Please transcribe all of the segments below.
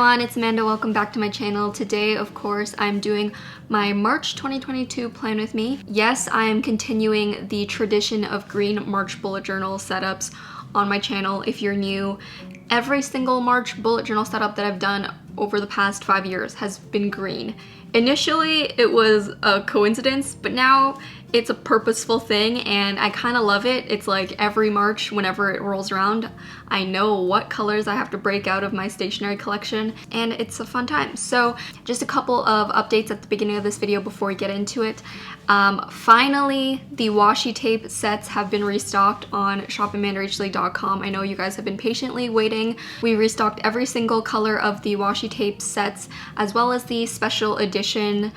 everyone, it's Amanda. Welcome back to my channel. Today, of course, I'm doing my March 2022 plan with me. Yes, I am continuing the tradition of green March bullet journal setups on my channel. If you're new, every single March bullet journal setup that I've done over the past 5 years has been green. Initially, it was a coincidence, but now it's a purposeful thing and I kind of love it. It's like every March, whenever it rolls around, I know what colors I have to break out of my stationery collection and it's a fun time. So just a couple of updates at the beginning of this video before we get into it. Finally, the washi tape sets have been restocked on shopamandarachlee.com. I know you guys have been patiently waiting. We restocked every single color of the washi tape sets as well as the special edition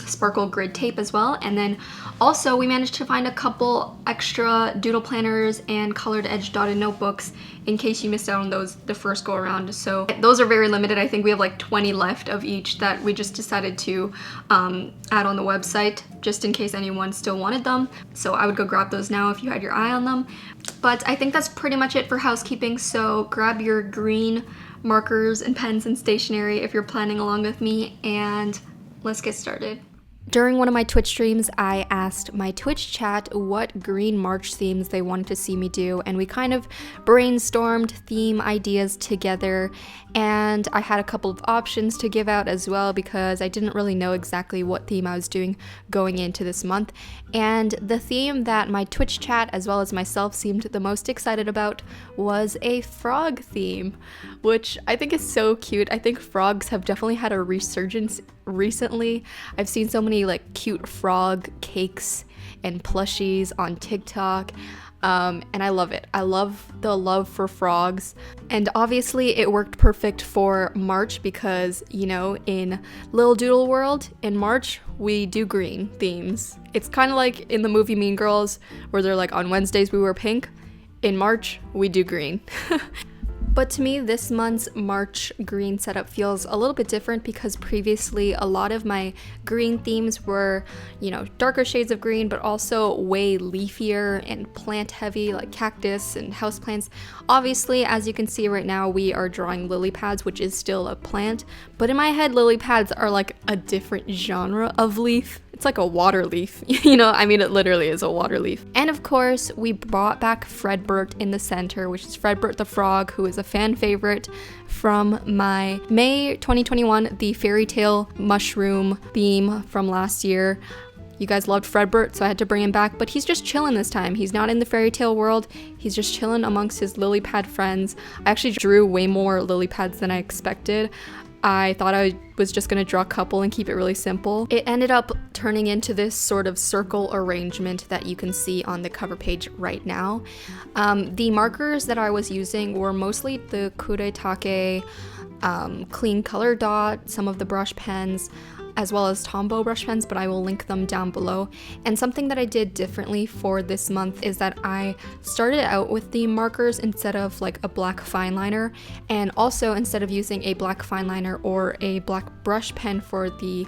sparkle grid tape as well, and then also we managed to find a couple extra doodle planners and colored edge dotted notebooks in case you missed out on those the first go around. So those are very limited. I think we have like 20 left of each that we just decided to add on the website just in case anyone still wanted them. So I would go grab those now if you had your eye on them. But I think that's pretty much it for housekeeping, so grab your green markers and pens and stationery if you're planning along with me, and let's get started. During one of my Twitch streams, I asked my Twitch chat what green March themes they wanted to see me do, and we kind of brainstormed theme ideas together, and I had a couple of options to give out as well because I didn't really know exactly what theme I was doing going into this month, and the theme that my Twitch chat as well as myself seemed the most excited about was a frog theme, which I think is so cute. I think frogs have definitely had a resurgence recently. I've seen so many like cute frog cakes and plushies on TikTok, and I love it. I love the love for frogs, and obviously it worked perfect for March because, you know, in Little Doodle World, in March we do green themes. It's kind of like in the movie Mean Girls where they're like, on Wednesdays we wear pink, in March we do green. But to me, this month's March green setup feels a little bit different because previously a lot of my green themes were, you know, darker shades of green, but also way leafier and plant heavy like cactus and houseplants. Obviously, as you can see right now, we are drawing lily pads, which is still a plant, but in my head, lily pads are like a different genre of leaf. It's like a water leaf, you know, I mean, it literally is a water leaf. And of course, we brought back fredburt in the center, which is Fredburt the frog, who is a fan favorite from my May 2021, the fairy tale mushroom theme from last year. You guys loved Fredburt, so I had to bring him back, but he's just chilling this time. He's not in the fairy tale world. He's just chilling amongst his lily pad friends. I actually drew way more lily pads than I expected. I thought I was just gonna draw a couple and keep it really simple. It ended up turning into this sort of circle arrangement that you can see on the cover page right now. The markers that I was using were mostly the Kuretake clean color dot, some of the brush pens, as well as Tombow brush pens, but I will link them down below. And something that I did differently for this month is that I started out with the markers instead of like a black fine liner, and also instead of using a black fine liner or a black brush pen for the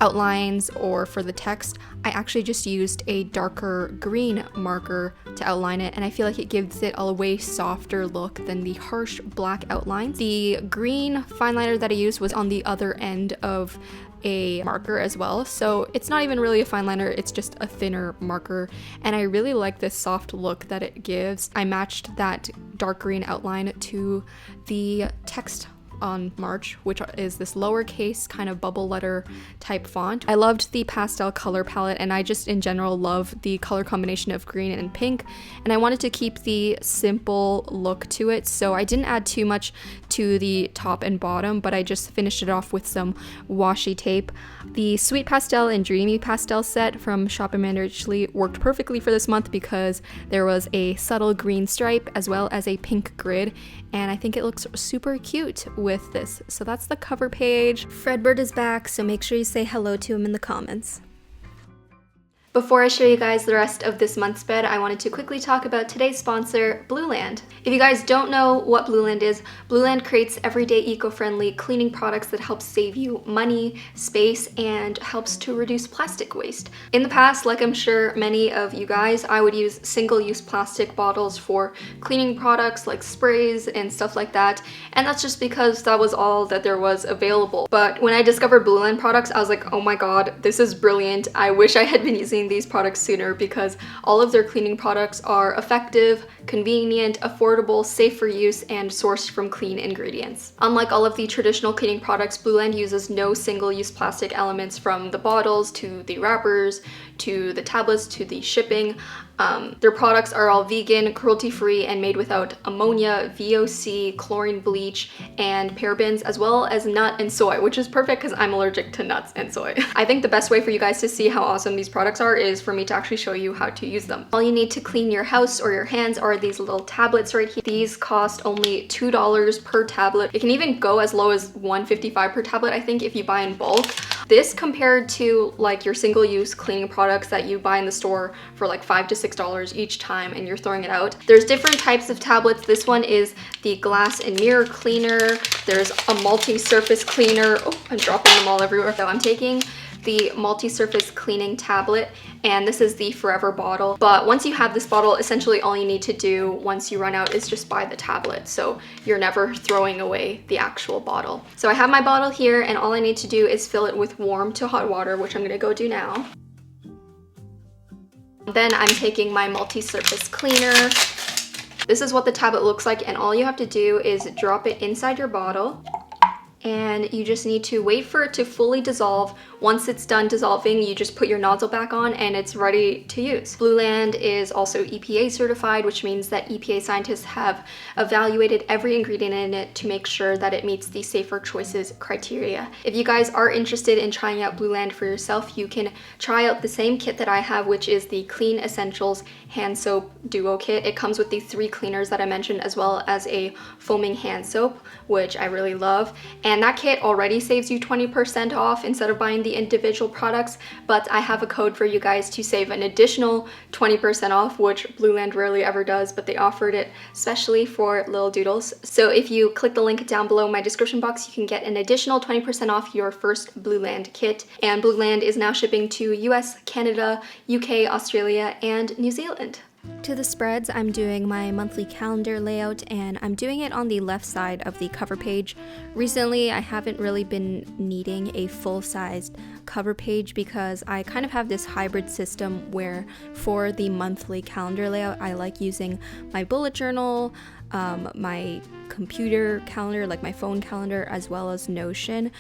outlines or for the text, I actually just used a darker green marker to outline it, and I feel like it gives it a way softer look than the harsh black outlines. The green fine liner that I used was on the other end of a marker as well, so it's not even really a fine liner, it's just a thinner marker, and I really like this soft look that it gives. I matched that dark green outline to the text on March, which is this lowercase kind of bubble letter type font. I loved the pastel color palette, and I just in general love the color combination of green and pink, and I wanted to keep the simple look to it, so I didn't add too much to the top and bottom, but I just finished it off with some washi tape. The Sweet Pastel and Dreamy Pastel set from AmandaRachLee worked perfectly for this month because there was a subtle green stripe as well as a pink grid, and I think it looks super cute with this. So that's the cover page. Fredburt is back, so make sure you say hello to him in the comments. Before I show you guys the rest of this month's spread, I wanted to quickly talk about today's sponsor, Blueland. If you guys don't know what Blueland is, Blueland creates everyday eco-friendly cleaning products that help save you money, space, and helps to reduce plastic waste. In the past, like I'm sure many of you guys, I would use single-use plastic bottles for cleaning products like sprays and stuff like that, and that's just because that was all that there was available. But when I discovered Blueland products, I was like, oh my god, this is brilliant. I wish I had been using these products sooner because all of their cleaning products are effective, convenient, affordable, safe for use, and sourced from clean ingredients. Unlike all of the traditional cleaning products, Blueland uses no single-use plastic elements from the bottles to the wrappers to the tablets to the shipping. Their products are all vegan, cruelty-free, and made without ammonia, VOC, chlorine bleach, and parabens, as well as nut and soy, which is perfect because I'm allergic to nuts and soy. I think the best way for you guys to see how awesome these products are is for me to actually show you how to use them. All you need to clean your house or your hands are these little tablets right here. These cost only $2 per tablet. It can even go as low as $1.55 per tablet, I think, if you buy in bulk. This compared to like your single-use cleaning products that you buy in the store for like $5 to $6 each time and you're throwing it out. There's different types of tablets. This one is the glass and mirror cleaner. There's a multi-surface cleaner. Oh, I'm dropping them all everywhere. So I'm taking the multi-surface cleaning tablet, and this is the forever bottle. But once you have this bottle, essentially all you need to do once you run out is just buy the tablet, so you're never throwing away the actual bottle. So I have my bottle here, and all I need to do is fill it with warm to hot water, which I'm gonna go do now. Then I'm taking my multi-surface cleaner. This is what the tablet looks like, and all you have to do is drop it inside your bottle, and you just need to wait for it to fully dissolve. Once it's done dissolving, you just put your nozzle back on and it's ready to use. Blueland is also EPA certified, which means that EPA scientists have evaluated every ingredient in it to make sure that it meets the safer choices criteria. If you guys are interested in trying out Blueland for yourself, you can try out the same kit that I have, which is the Clean Essentials Hand Soap Duo Kit. It comes with the 3 cleaners that I mentioned, as well as a foaming hand soap, which I really love. And that kit already saves you 20% off instead of buying the individual products, but I have a code for you guys to save an additional 20% off, which Blueland rarely ever does, but they offered it especially for little doodles. So if you click the link down below in my description box, you can get an additional 20% off your first Blueland kit. And Blueland is now shipping to US, Canada, UK, Australia, and New Zealand. To the spreads, I'm doing my monthly calendar layout, and I'm doing it on the left side of the cover page. Recently, I haven't really been needing a full-sized cover page because I kind of have this hybrid system where for the monthly calendar layout, I like using my bullet journal, my computer calendar, like my phone calendar, as well as Notion.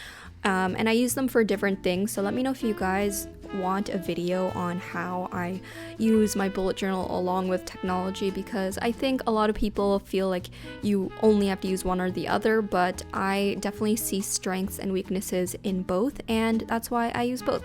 And I use them for different things, so let me know if you guys want a video on how I use my bullet journal along with technology, because I think a lot of people feel like you only have to use one or the other, but I definitely see strengths and weaknesses in both, and that's why I use both.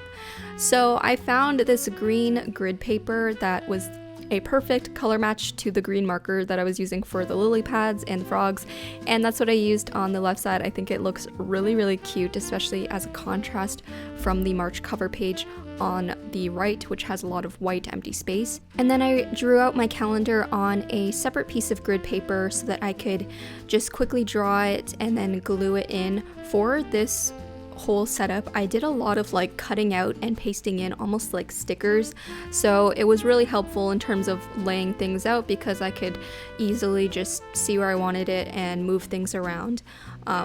So I found this green grid paper that was a perfect color match to the green marker that I was using for the lily pads and the frogs, and that's what I used on the left side. I think it looks really, really cute, especially as a contrast from the March cover page on the right, which has a lot of white empty space. And then I drew out my calendar on a separate piece of grid paper so that I could just quickly draw it and then glue it in. For this whole setup, I did a lot of like cutting out and pasting in almost like stickers, so it was really helpful in terms of laying things out because I could easily just see where I wanted it and move things around.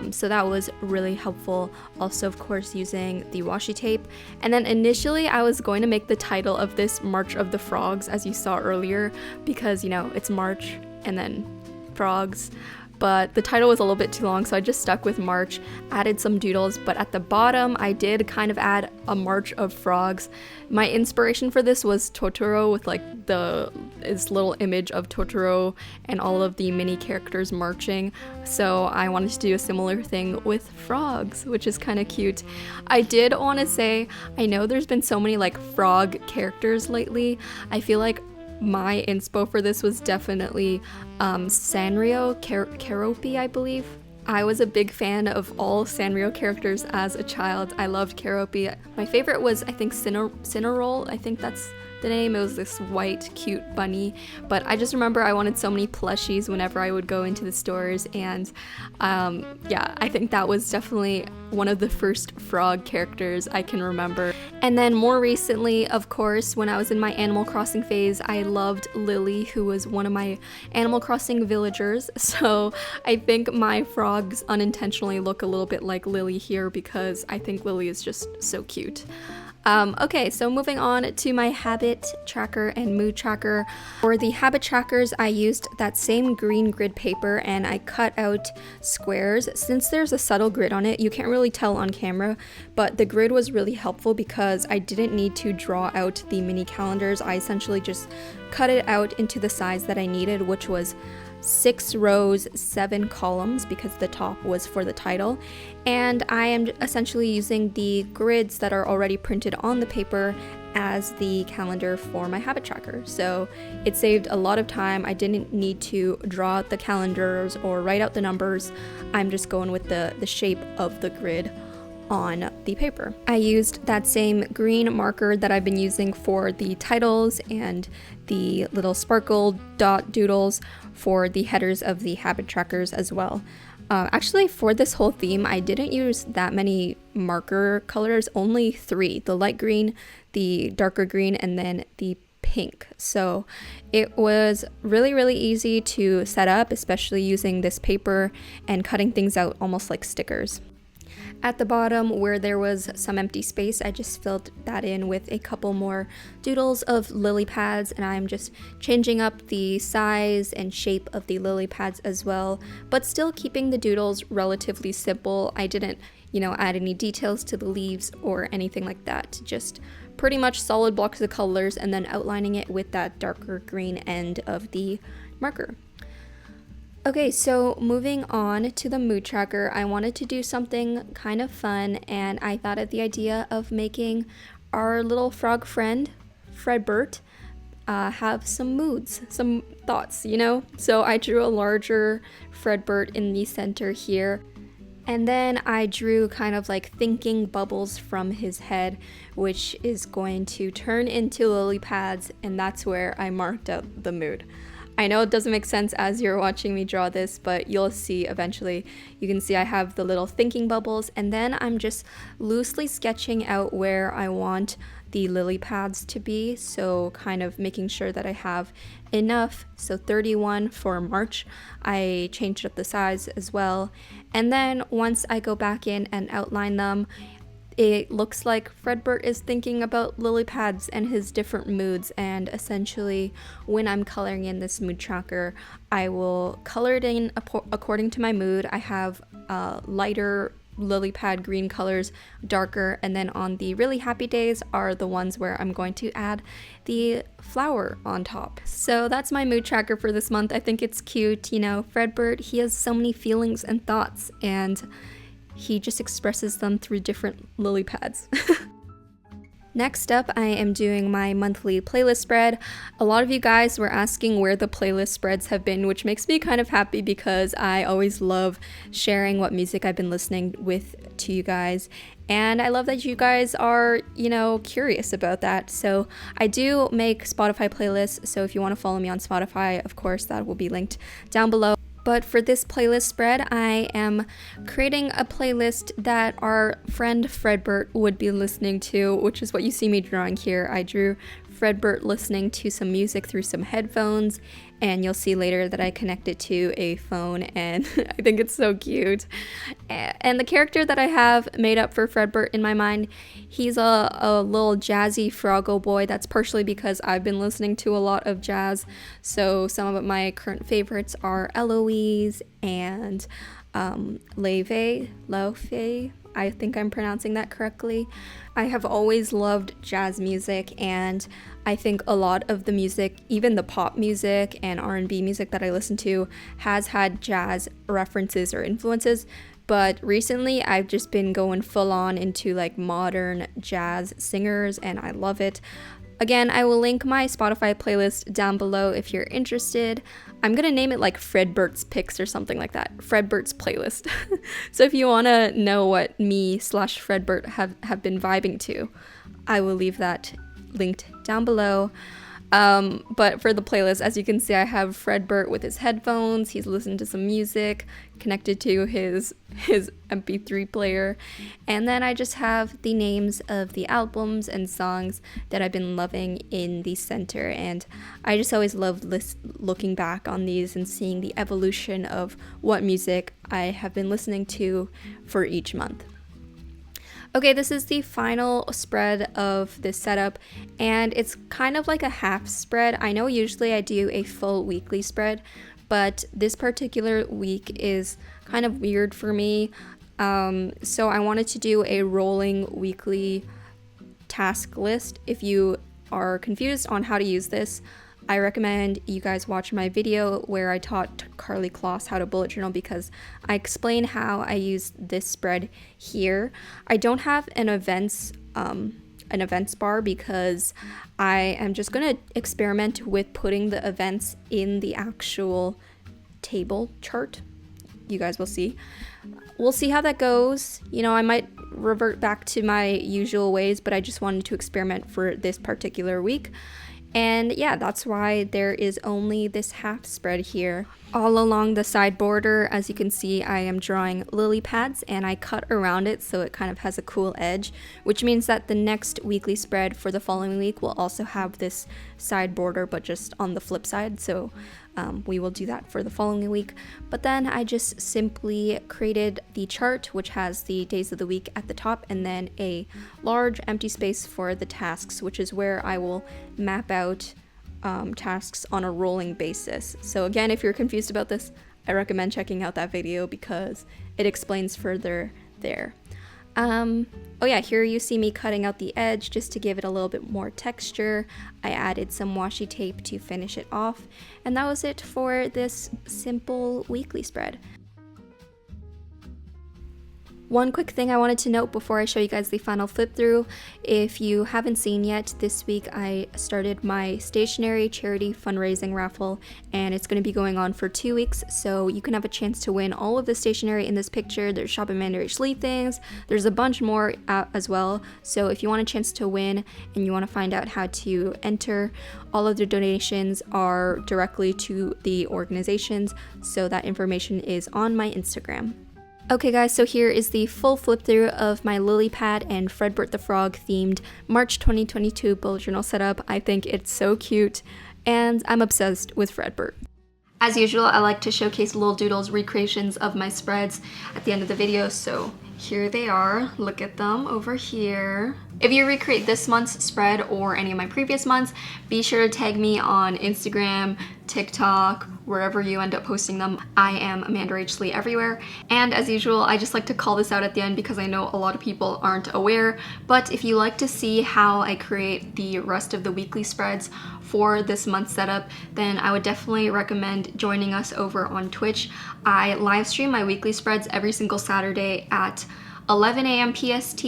So that was really helpful. Also, of course, using the washi tape. And then initially I was going to make the title of this March of the Frogs, as you saw earlier, because, you know, it's March and then frogs. But the title was a little bit too long, so I just stuck with March, added some doodles, but at the bottom I did kind of add a March of Frogs. My inspiration for this was Totoro, with like this little image of Totoro and all of the mini characters marching, so I wanted to do a similar thing with frogs, which is kind of cute. I did want to say, I know there's been so many like frog characters lately. I feel like my inspo for this was definitely Sanrio Keroppi, I believe. I was a big fan of all Sanrio characters as a child. I loved Keroppi. My favorite was, I think, Cinnarol. I think that's the name. It was this white, cute bunny. But I just remember I wanted so many plushies whenever I would go into the stores. And yeah, I think that was definitely one of the first frog characters I can remember. And then more recently, of course, when I was in my Animal Crossing phase, I loved Lily, who was one of my Animal Crossing villagers. So I think my frogs unintentionally look a little bit like Lily here because I think Lily is just so cute. Okay, so moving on to my habit tracker and mood tracker. For the habit trackers, I used that same green grid paper and I cut out squares. Since there's a subtle grid on it, you can't really tell on camera, but the grid was really helpful because I didn't need to draw out the mini calendars. I essentially just cut it out into the size that I needed, which was 6 rows, 7 columns, because the top was for the title. And I am essentially using the grids that are already printed on the paper as the calendar for my habit tracker. So it saved a lot of time. I didn't need to draw out the calendars or write out the numbers. I'm just going with the shape of the grid on the paper. I used that same green marker that I've been using for the titles and the little sparkle dot doodles for the headers of the habit trackers as well. Actually, for this whole theme, I didn't use that many marker colors, only 3, the light green, the darker green, and then the pink. So it was really, really easy to set up, especially using this paper and cutting things out almost like stickers. At the bottom where there was some empty space, I just filled that in with a couple more doodles of lily pads, and I'm just changing up the size and shape of the lily pads as well, but still keeping the doodles relatively simple. I didn't, add any details to the leaves or anything like that. Just pretty much solid blocks of colors and then outlining it with that darker green end of the marker. Okay, so moving on to the mood tracker, I wanted to do something kind of fun, and I thought of the idea of making our little frog friend, fredburt, have some moods, some thoughts, So I drew a larger fredburt in the center here, and then I drew kind of like thinking bubbles from his head, which is going to turn into lily pads, and that's where I marked out the mood. I know it doesn't make sense as you're watching me draw this, but you'll see eventually. You can see I have the little thinking bubbles, and then I'm just loosely sketching out where I want the lily pads to be, so kind of making sure that I have enough. So 31 for March. I changed up the size as well, and then once I go back in and outline them, it looks like fredburt is thinking about lily pads and his different moods, and essentially when I'm coloring in this mood tracker, I will color it in according to my mood. I have lighter lily pad green colors, darker, and then on the really happy days are the ones where I'm going to add the flower on top. So that's my mood tracker for this month. I think it's cute, fredburt, he has so many feelings and thoughts, and he just expresses them through different lily pads. Next up, I am doing my monthly playlist spread. A lot of you guys were asking where the playlist spreads have been, which makes me kind of happy because I always love sharing what music I've been listening with to you guys. And I love that you guys are, curious about that. So I do make Spotify playlists. So if you want to follow me on Spotify, of course, that will be linked down below. But for this playlist spread, I am creating a playlist that our friend fredburt would be listening to, which is what you see me drawing here. I drew fredburt listening to some music through some headphones, and you'll see later that I connect it to a phone, and I think it's so cute. And the character that I have made up for fredburt in my mind, he's a little jazzy froggo boy. That's partially because I've been listening to a lot of jazz, so some of my current favorites are Eloise and Lofe. I think I'm pronouncing that correctly. I have always loved jazz music, and I think a lot of the music, even the pop music and R&B music that I listen to, has had jazz references or influences. But recently I've just been going full on into like modern jazz singers, and I love it. Again, I will link my Spotify playlist down below if you're interested. I'm gonna name it like Fredburt's Picks or something like that. Fredburt's Playlist. So if you wanna know what me/Fredburt have been vibing to, I will leave that linked down below. But for the playlist, as you can see, I have Fredburt with his headphones. He's listening to some music connected to his MP3 player. And then I just have the names of the albums and songs that I've been loving in the center. And I just always love looking back on these and seeing the evolution of what music I have been listening to for each month. Okay, this is the final spread of this setup, and it's kind of like a half spread. I know usually I do a full weekly spread, but this particular week is kind of weird for me. So I wanted to do a rolling weekly task list. If you are confused on how to use this, I recommend you guys watch my video where I taught Carly Kloss how to bullet journal, because I explain how I use this spread here. I don't have an events bar because I am just going to experiment with putting the events in the actual table chart. You guys will see. We'll see how that goes. You know, I might revert back to my usual ways, but I just wanted to experiment for this particular week. And yeah, that's why there is only this half spread here. All along the side border, as you can see, I am drawing lily pads, and I cut around it so it kind of has a cool edge, which means that the next weekly spread for the following week will also have this side border, but just on the flip side. So we will do that for the following week. But then I just simply created the chart, which has the days of the week at the top, and then a large empty space for the tasks, which is where I will map out tasks on a rolling basis. So again, if you're confused about this, I recommend checking out that video because it explains further there. Oh yeah, here you see me cutting out the edge just to give it a little bit more texture. I added some washi tape to finish it off, and that was it for this simple weekly spread. One quick thing I wanted to note before I show you guys the final flip through. If you haven't seen yet, this week I started my stationery charity fundraising raffle, and it's going to be going on for 2 weeks, so you can have a chance to win all of the stationery in this picture. There's Shop AmandaRachLee things, there's a bunch more as well, so if you want a chance to win and you want to find out how to enter, all of the donations are directly to the organizations, so that information is on my Instagram. Okay guys, so here is the full flip through of my lily pad and Fredburt the Frog themed March 2022 bullet journal setup. I think it's so cute, and I'm obsessed with Fredburt. As usual, I like to showcase Lil Doodle's recreations of my spreads at the end of the video, so here they are. Look at them over here. If you recreate this month's spread or any of my previous months, be sure to tag me on Instagram, TikTok, wherever you end up posting them. I am AmandaRachLee everywhere. And as usual, I just like to call this out at the end because I know a lot of people aren't aware, but if you like to see how I create the rest of the weekly spreads for this month's setup, then I would definitely recommend joining us over on Twitch. I live stream my weekly spreads every single Saturday at 11 a.m. PST,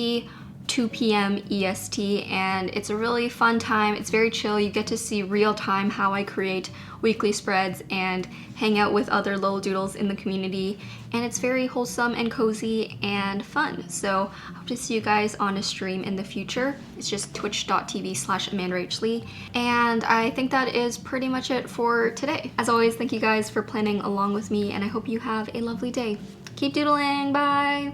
2 p.m. EST, and it's a really fun time. It's very chill. You get to see real time how I create weekly spreads and hang out with other little doodles in the community, and it's very wholesome and cozy and fun. So I hope to see you guys on a stream in the future. It's just twitch.tv/AmandaRachLee, and I think that is pretty much it for today. As always, thank you guys for planning along with me, and I hope you have a lovely day. Keep doodling, bye!